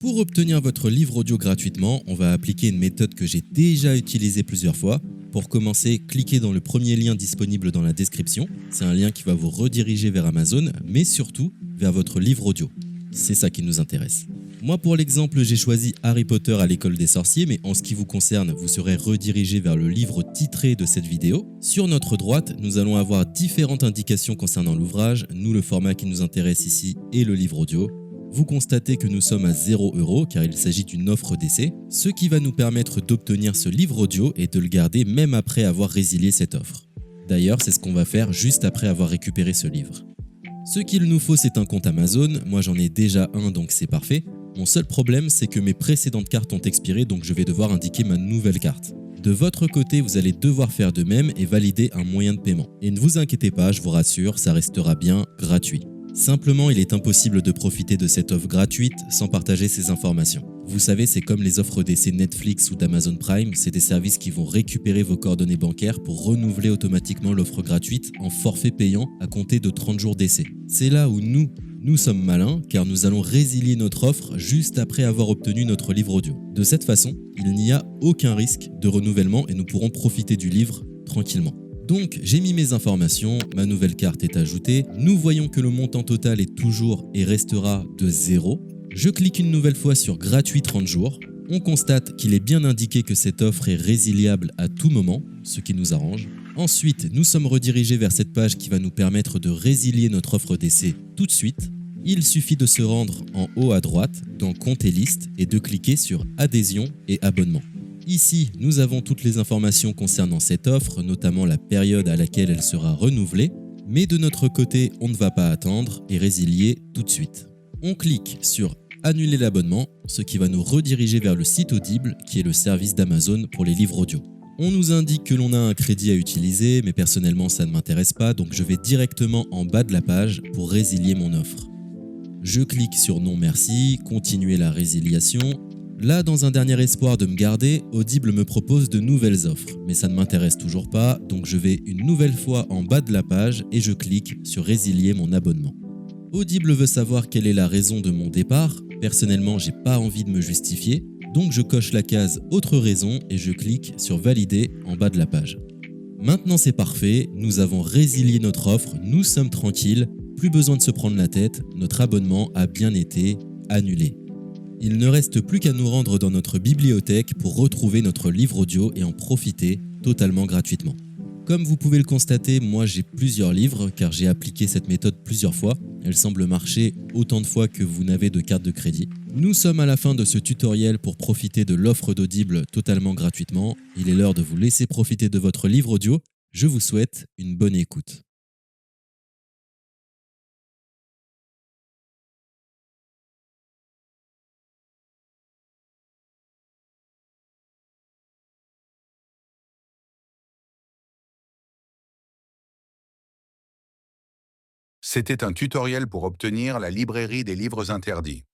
Pour obtenir votre livre audio gratuitement, on va appliquer une méthode que j'ai déjà utilisée plusieurs fois. Pour commencer, cliquez dans le premier lien disponible dans la description. C'est un lien qui va vous rediriger vers Amazon, mais surtout vers votre livre audio. C'est ça qui nous intéresse. Moi, pour l'exemple, j'ai choisi Harry Potter à l'école des sorciers, mais en ce qui vous concerne, vous serez redirigé vers le livre titré de cette vidéo. Sur notre droite, nous allons avoir différentes indications concernant l'ouvrage. Nous, le format qui nous intéresse ici est le livre audio. Vous constatez que nous sommes à 0 € car il s'agit d'une offre d'essai, ce qui va nous permettre d'obtenir ce livre audio et de le garder même après avoir résilié cette offre. D'ailleurs, c'est ce qu'on va faire juste après avoir récupéré ce livre. Ce qu'il nous faut, c'est un compte Amazon. Moi, j'en ai déjà un, donc c'est parfait. Mon seul problème, c'est que mes précédentes cartes ont expiré, donc je vais devoir indiquer ma nouvelle carte. De votre côté, vous allez devoir faire de même et valider un moyen de paiement. Et ne vous inquiétez pas, je vous rassure, ça restera bien gratuit. Simplement, il est impossible de profiter de cette offre gratuite sans partager ces informations. Vous savez, c'est comme les offres d'essai Netflix ou d'Amazon Prime, c'est des services qui vont récupérer vos coordonnées bancaires pour renouveler automatiquement l'offre gratuite en forfait payant à compter de 30 jours d'essai. C'est là où nous sommes malins car nous allons résilier notre offre juste après avoir obtenu notre livre audio. De cette façon, il n'y a aucun risque de renouvellement et nous pourrons profiter du livre tranquillement. Donc j'ai mis mes informations, ma nouvelle carte est ajoutée, nous voyons que le montant total est toujours et restera de 0. Je clique une nouvelle fois sur gratuit 30 jours, on constate qu'il est bien indiqué que cette offre est résiliable à tout moment, ce qui nous arrange. Ensuite, nous sommes redirigés vers cette page qui va nous permettre de résilier notre offre d'essai tout de suite. Il suffit de se rendre en haut à droite dans Compte et liste et de cliquer sur Adhésion et abonnement. Ici, nous avons toutes les informations concernant cette offre, notamment la période à laquelle elle sera renouvelée, mais de notre côté, on ne va pas attendre et résilier tout de suite. On clique sur Annuler l'abonnement, ce qui va nous rediriger vers le site Audible, qui est le service d'Amazon pour les livres audio. On nous indique que l'on a un crédit à utiliser, mais personnellement ça ne m'intéresse pas, donc je vais directement en bas de la page pour résilier mon offre. Je clique sur Non merci, continuer la résiliation. Là, dans un dernier espoir de me garder, Audible me propose de nouvelles offres, mais ça ne m'intéresse toujours pas, donc je vais une nouvelle fois en bas de la page et je clique sur Résilier mon abonnement. Audible veut savoir quelle est la raison de mon départ. Personnellement, j'ai pas envie de me justifier, donc je coche la case Autre raison et je clique sur Valider en bas de la page. Maintenant c'est parfait, nous avons résilié notre offre, nous sommes tranquilles, plus besoin de se prendre la tête, notre abonnement a bien été annulé. Il ne reste plus qu'à nous rendre dans notre bibliothèque pour retrouver notre livre audio et en profiter totalement gratuitement. Comme vous pouvez le constater, moi j'ai plusieurs livres car j'ai appliqué cette méthode plusieurs fois. Elle semble marcher autant de fois que vous n'avez de carte de crédit. Nous sommes à la fin de ce tutoriel pour profiter de l'offre d'Audible totalement gratuitement. Il est l'heure de vous laisser profiter de votre livre audio. Je vous souhaite une bonne écoute. C'était un tutoriel pour obtenir la librairie des livres interdits.